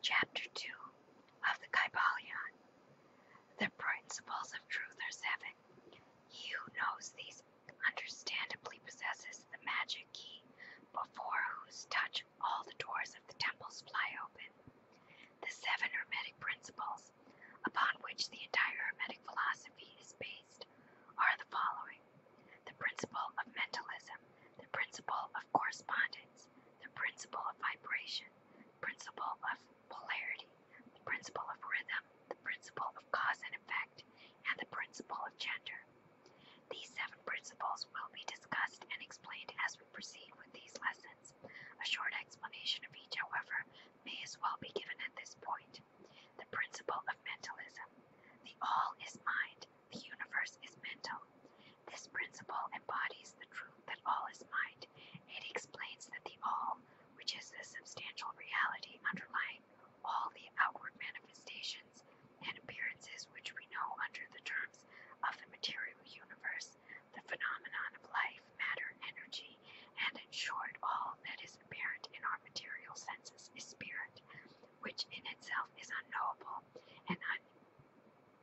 Chapter 2 of the Kybalion. The principles of truth are 7. He who knows these understandably possesses the magic key, before whose touch all the doors of the temples fly open. The 7 Hermetic principles, upon which the entire Hermetic philosophy is based, are the following: the principle of mentalism, the principle of correspondence, the principle of vibration, principle of polarity, the principle of rhythm, the principle of cause and effect, and the principle of gender. These 7 principles will be discussed and explained as we proceed with these lessons. A short explanation of each, however, may as well be given at this point. The principle of mentalism. The all is mind, the universe is mental. This principle embodies the truth that all is mind. It explains that the all, which is the substantial reality underlying all the outward manifestations and appearances which we know under the terms of the material universe, the phenomenon of life, matter, energy, and in short all that is apparent in our material senses is spirit, which in itself is unknowable and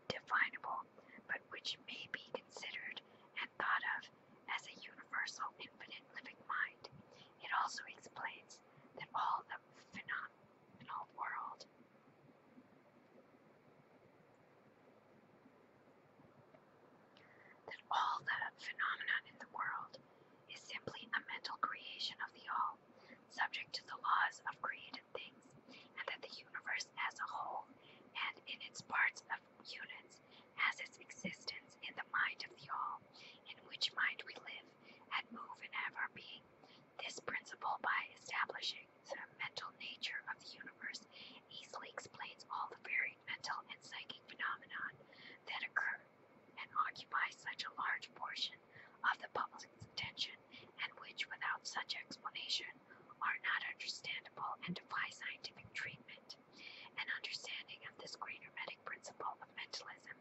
undefinable, but which may be considered and thought of as a universal, infinite, living mind. It also explains that all the phenomenal world phenomenon in the world is simply a mental creation of the all, subject to the laws of created things, and that the universe as a whole, and in its parts of units, has its existence in the mind of the all, in which mind we live and move and have our being. This principle, by establishing the mental nature of the universe, easily explains all the varied mental and psychic phenomena that occur and occupy such a large portion of the public's attention, and which, without such explanation, are not understandable and defy scientific treatment. An understanding of this great hermetic principle of mentalism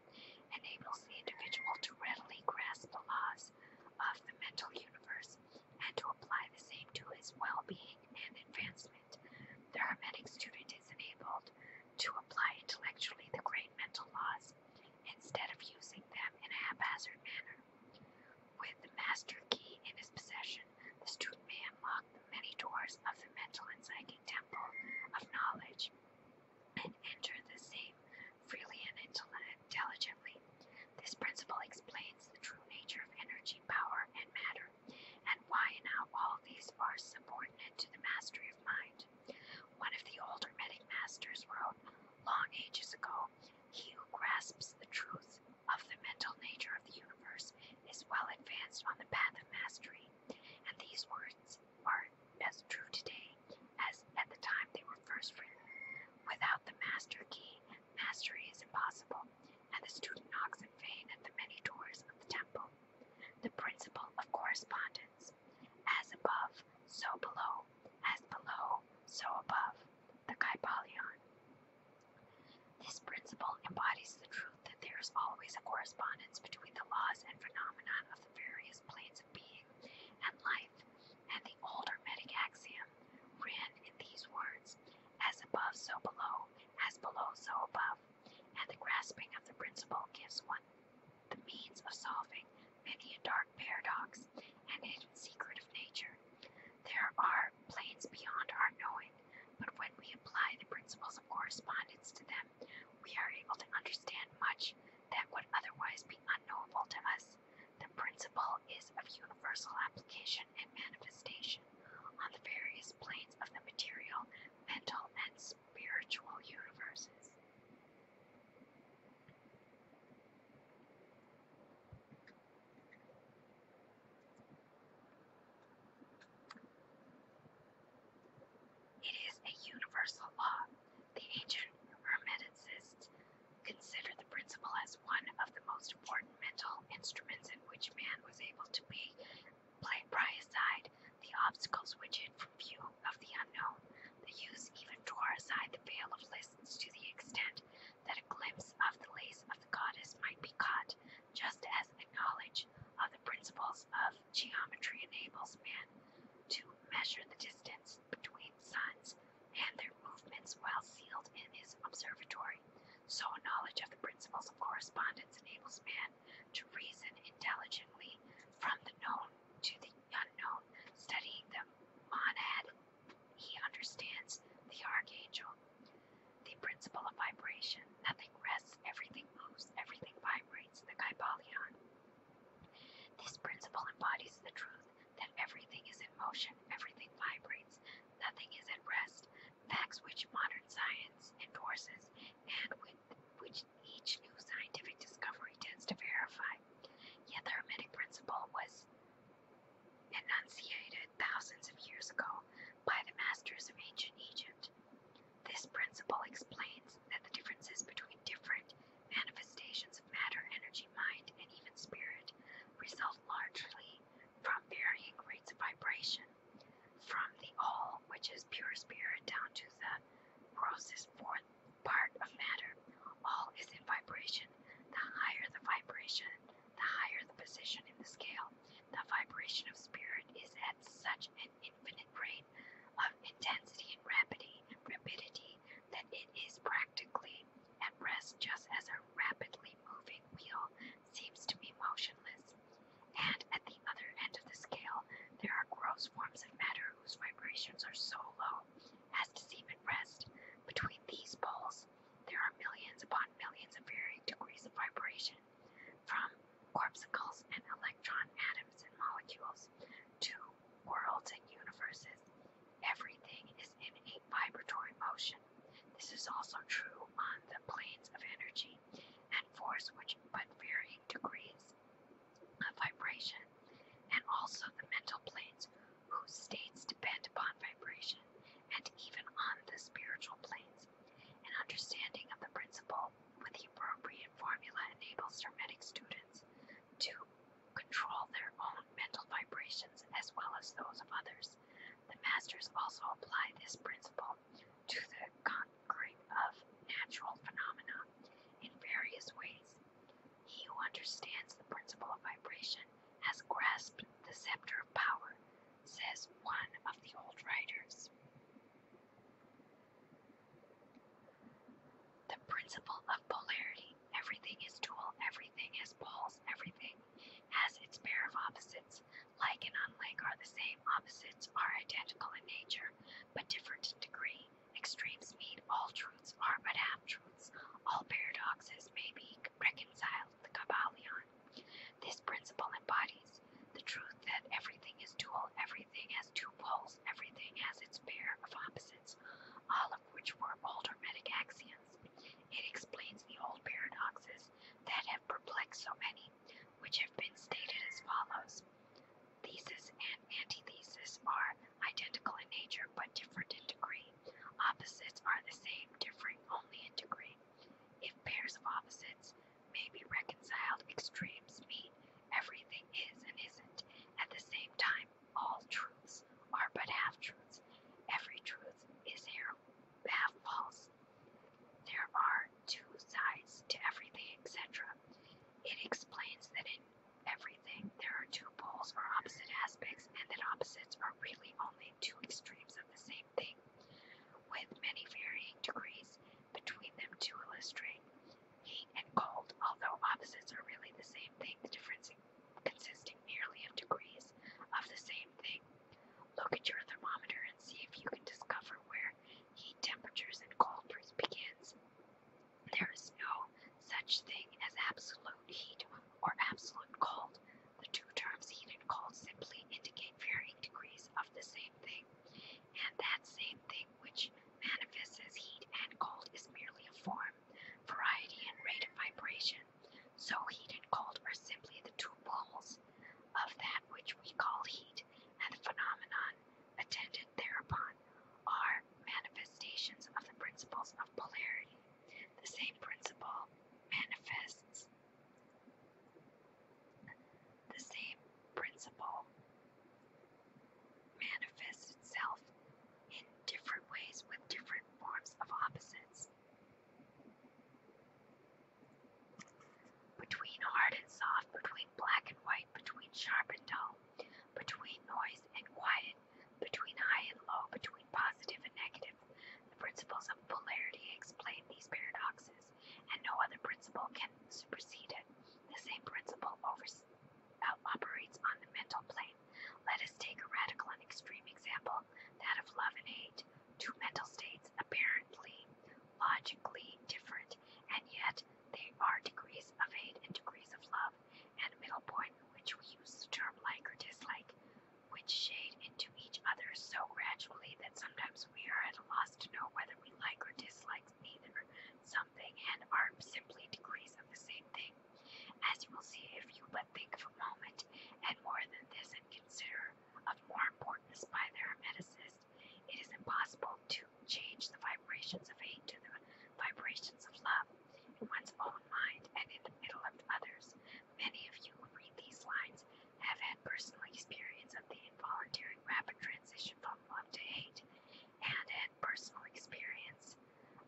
enables the individual to readily grasp the laws of the mental universe and to apply the same to his well-being and advancement. The hermetic student is enabled to apply intellectually the great mental laws, instead of using them in a haphazard manner. With the master key in his possession, the student may unlock the many doors of the mental and psychic temple of knowledge and enter the same freely and intelligently. This principle explains the true nature of energy, power, and matter, and why and how all these are subordinate to the mastery of mind. One of the old Hermetic masters wrote long ages ago, "He who grasps the truth of the mental nature of the universe is well advanced on the path of mastery," and these words are as true today as at the time they were first written. Without the master key, mastery is impossible, and the student knocks in vain at the many doors of the temple. The principle of correspondence. As above, so below. As below, so above. The Kybalion. This principle embodies the truth that there is always a correspondence between the laws and phenomena of the various planes of being and life, and the old Hermetic axiom ran in these words: as above, so below, as below, so above, and the grasping of the principle gives one the means of solving many a dark paradox and hidden secret of nature. There are planes beyond our knowing, but when we apply the principles of correspondence to them, we are able to understand much that would otherwise be unknowable to us. The principle is of universal application and manifestation on the various planes of the material, mental, and spiritual universes. It is a universal law. The ancient Hermeticists consider the principle as one of the most important mental instruments in which man was able to pry aside the obstacles which hid from view of the unknown. The use even tore aside the veil of lists to the extent that a glimpse of the lace of the goddess might be caught, just as a knowledge of the principles of geometry enables man to measure the distance between suns and their movements while sealed principle explains that the differences between different manifestations of matter, energy, mind, and even spirit result largely from varying rates of vibration, from the all, which is pure spirit, down to the grossest fourth part of matter. All is in vibration. The higher the vibration, the higher the position in the scale. The vibration of spirit is at such an infinite rate of intensity and rapidity that it is practically at rest, just as a rapidly moving wheel seems to be motionless. And at the other end of the scale, there are gross forms of matter whose vibrations are so low as to seem at rest. Between these poles, there are millions upon millions of varying degrees of vibration, from corpuscles and electron atoms and molecules to worlds and universes. Everything is in a vibratory motion. This is also true on the planes of energy and force, which but varying degrees of vibration, and also the mental planes, whose states depend upon vibration, and even on the spiritual planes. An understanding of the principle with the appropriate formula enables Hermetic students to control their own mental vibrations as well as those of others. The masters also apply this principle to the conquering of natural phenomena in various ways. He who understands the principle of vibration has grasped the scepter of power, says one of the old writers. The principle of polarity. Everything is dual, everything has poles, everything has its pair of opposites. Like and unlike are the same, opposites are identical in nature, but different in degree. Extremes meet, all truths are but half-truths. All paradoxes may be reconciled, the Kybalion. This principle embodies the truth that everything is dual, everything has two poles, everything has its pair of opposites, all of which were old Hermetic axioms. It explains the old paradoxes that have perplexed so many, which have been stated as follows. Thesis and antithesis are identical in nature but different in degree. Opposites are the same, differing only in degree. If pairs of opposites may be reconciled, extremes meet. Everything is and isn't. At the same time, all truths are but half-truths. Every truth is half false. There are two sides to everything, etc. It explains that in everything there are two poles or opposite aspects, and that opposites are really only two extremes of the same thing, with many varying degrees between them to illustrate. Heat and cold, although opposites are really the same thing, the difference consisting merely of degrees of the same thing. Look at your thermometer and see if you can discover where heat temperatures and cold begins. There is no such thing as absolute heat or absolute cold. The two terms heat and cold simply indicate varying degrees of the same thing, and that same thing which manifests as heat and cold is merely a form, variety, and rate of vibration. So heat and cold are simply the two poles of that which we call heat, and the phenomenon attendant thereupon are manifestations of the principles of polarity. The same principle manifests itself in different ways with different forms of opposites. Between hard and soft, between black and white, between sharp and dull, between noise and quiet, between high and low, between positive and negative. The principles of polarity explain these paradoxes, and no other principle can supersede it. The same principle operates on the mental plane. Let us take a radical and extreme example, that of love and hate, two mental states apparently logically different, and yet they are degrees of hate and degrees of love, and a middle point in which we use the term like or dislike, which shade into each other so gradually that sometimes we are at a loss to know whether we like or dislike either something, and are simply degrees of the same thing. As you will see if you but think of a moment, and more than this, and consider of more importance by the Hermeticist, it is impossible to change the vibrations of hate to the personal experience of the involuntary rapid transition from love to hate, and an personal experience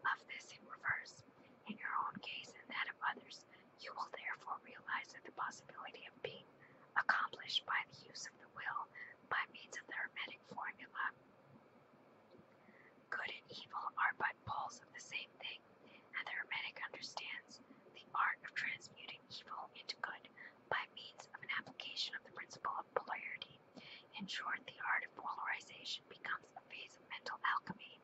of this in reverse, in your own case and that of others. You will therefore realize that the possibility of being accomplished by the use of the will by means of the Hermetic formula, good and evil are but poles of the same thing, and the Hermetic understands the art of transmuting evil into good by means of an application of the principle of polarity. In short, the art of polarization becomes a phase of mental alchemy,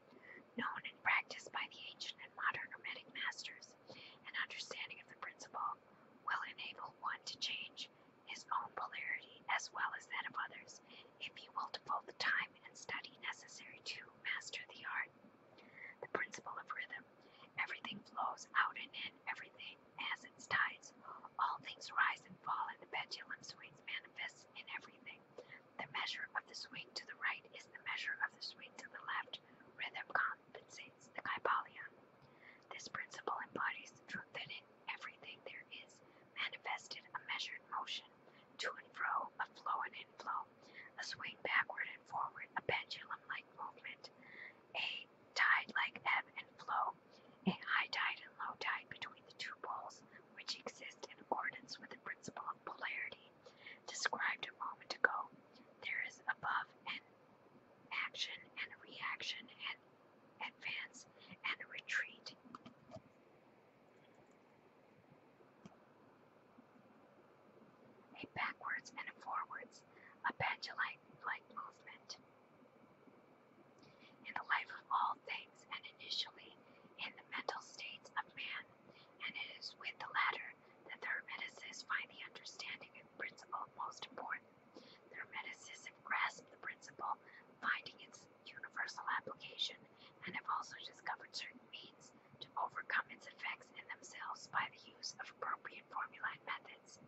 known and practiced by the ancient and modern Hermetic masters. An understanding of the principle will enable one to change his own polarity as well as that of others, if he will devote the time and study necessary to master the art. The principle of rhythm. Everything flows out and in, everything has its tides. All things rise and fall, and the pendulum swings manifests in everything. The measure of the swing to the right is the measure of the swing to the left. Rhythm compensates the Kybalion. This principle embodies the truth that in everything there is manifested a measured motion, to and fro, a flow and inflow, a swing backward and forward, a pendulum-like movement, a tide like ebb and flow, a high tide and low tide between the two poles, which exist in accordance with the principle of polarity described a moment ago. There is above an action and a reaction, and advance and a retreat. A backwards and a forwards, a pendulum-like movement. In the life of all things, and initially in the mental states of man, and it is with the latter that the Hermeticists find the understanding of the principle most important. The Hermeticists have grasped the principle, finding its universal application, and have also discovered certain means to overcome its effects in themselves by the use of appropriate formulae and methods.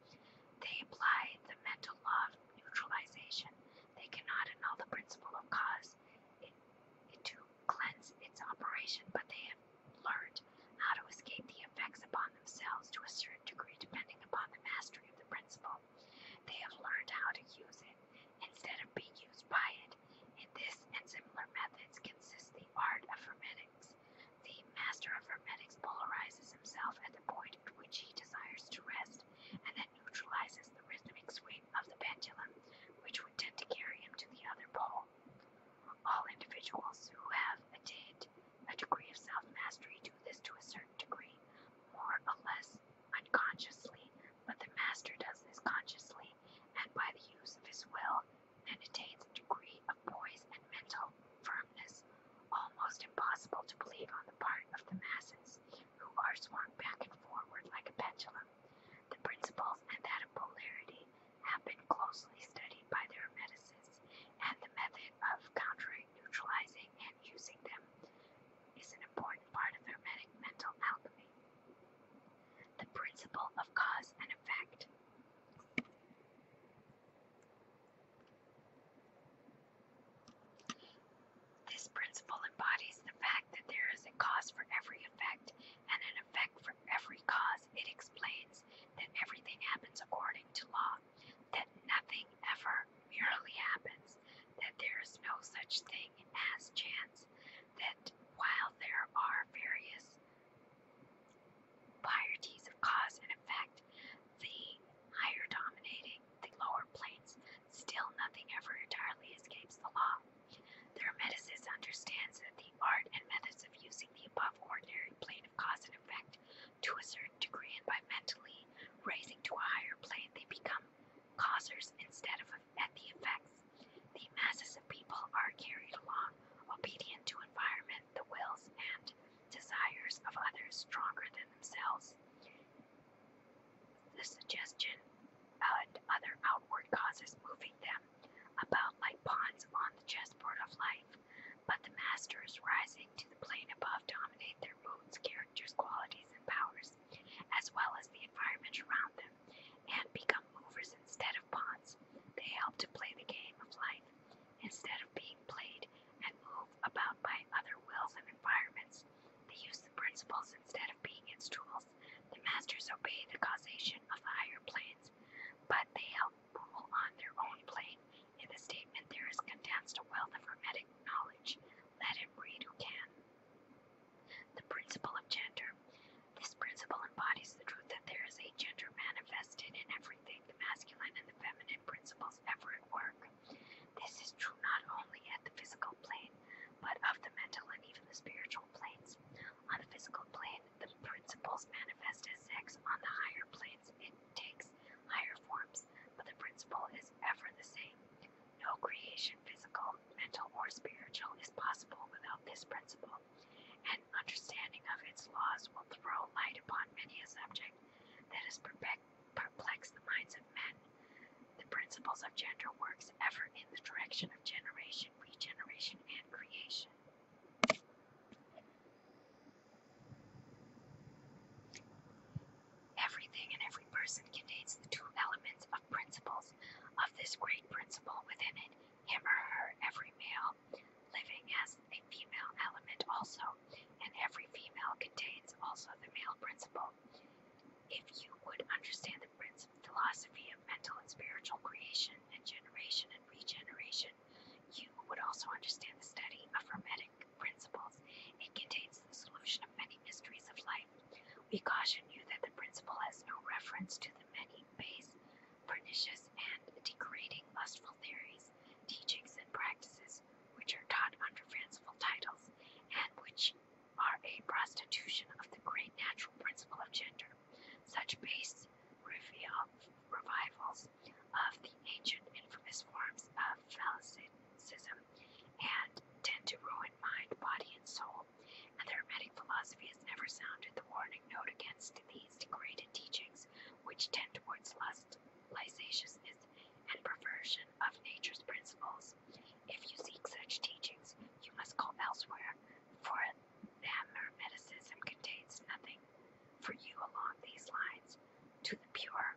They apply the mental law of neutralization. They cannot annul the principle of cause to cleanse its operation, but they have learned how to escape the effects upon themselves to a certain degree depending upon the mastery of the principle. They have learned how to use it instead of being used by it. In this and similar methods consists the art of Hermetics. The master of Hermetics polarizes himself at the point at which he desires to rest, and then neutralizes the rhythmic swing of the pendulum, which would tend to carry him to the other pole. All individuals who have attained a degree of self-mastery do this to a certain degree, more or less unconsciously, but the master does this consciously, and by the use of his will, and attains a degree of poise and mental firmness almost impossible to believe on the part of the masses, who are swung back and forward like a pendulum. The principles and that of polarity have been closely studied by the Hermeticists, and the method of countering, neutralizing, and using them is an important part of Hermetic mental alchemy. The principle of cause and effect. This principle embodies the fact that there is a cause for every effect, and an effect for every cause. It explains that everything happens according to law, that nothing ever merely happens, that there is no such thing as chance, that while there are various varieties of cause and effect, the higher dominating the lower planes, still nothing ever entirely escapes the law. The Hermeticist understands that the art and methods of using the above ordinary plane of cause and effect to a certain degree, and by mentally raising to a higher plane, they become causers instead of at the effects. The masses of people are carried along, obedient to environment, the wills and desires of others stronger than themselves. The suggestion and other outward causes moving them about like pawns on the chessboard of life, but the masters rising to the plane above dominate their moods, characters, qualities, and powers, as well as the environment around them, and become movers instead of pawns. They help to play the game of life instead of being played, and move about by other wills and environments. They use the principles instead of being its tools. The masters obey the causation of the higher planes, but they help rule on their own planes. masculine and the feminine principles ever at work. This is true not only at the physical plane, but of the mental and even the spiritual planes. On the physical plane, the principles manifest as sex. On the higher planes, it takes higher forms, but the principle is ever the same. No creation, physical, mental, or spiritual, is possible without this principle. An understanding of its laws will throw light upon many a subject that has perplexed the minds of men. The principles of gender works ever in the direction of generation, regeneration, and creation. Everything and every person contains the two elements of principles of this great principle within it, him or her, every male living has a female element also, and every female contains also the male principle. If you would understand the philosophy of mental and spiritual creation and generation and regeneration, you would also understand the study of Hermetic principles. It contains the solution of many mysteries of life. We caution you that the principle has no reference to the many base, pernicious, and degrading lustful theories, teachings, and practices which are taught under fanciful titles, and which are a prostitution of the great natural principle of gender. Such base revivals of the ancient infamous forms of Phallicism and tend to ruin mind, body, and soul, and the Hermetic philosophy has never sounded the warning note against these degraded teachings, which tend towards lust, licentiousness, and perversion of nature's principles. If you seek such teachings, you must go elsewhere, for Hermeticism contains nothing for you along these lines. To the pure,